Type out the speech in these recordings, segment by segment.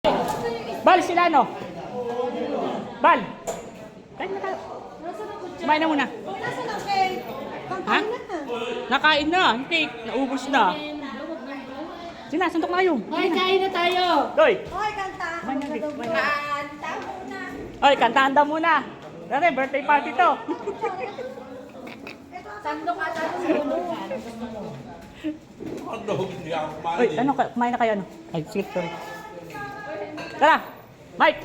Bal, sila no? Bal! Kain na tayo. Kumain na muna. Ha? Nakain na. Hindi. Naubos na. Sina, sandok na kayo. Hoy, kain na tayo. Doy! Hoy, kanta. Kumain na, Doy. Kumain na. Kanta muna. Oy, kantahan daw muna. Dati, birthday party to. Sandok at ano. Oy, ano, kumain na kayo ano? Ay, sige, sorry. Tara! Mike!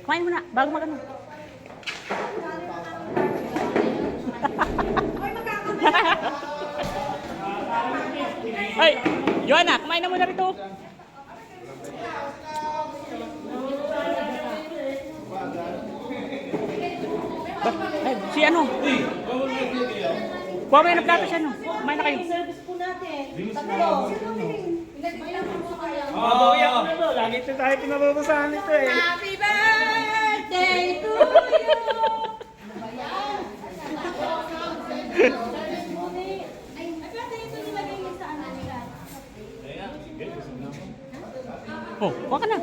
Kumain muna, bago mag-ano. Ay, Joanna, kumain na muna rito. Ay, si ano? Kuha mo yun ang plato siya, no? Kumain na kayo. Service po natin. Tatlo. Mabawi ako na to. Lagi ito tayo pinababasahan ito eh. Happy birthday to you. Oh, kuha ka na.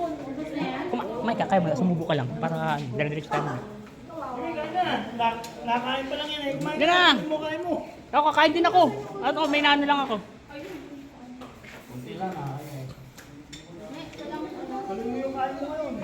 Mike, kaya mo na, sumubo ka lang para dire-diretso tayo muna. Nakain pa lang yan eh. Kumain Yan na. ka. Kain mo, kain mo. Ako, kakain din ako. At may naano lang ako. Kunti lang ah. Kain mo yung kain mo yun.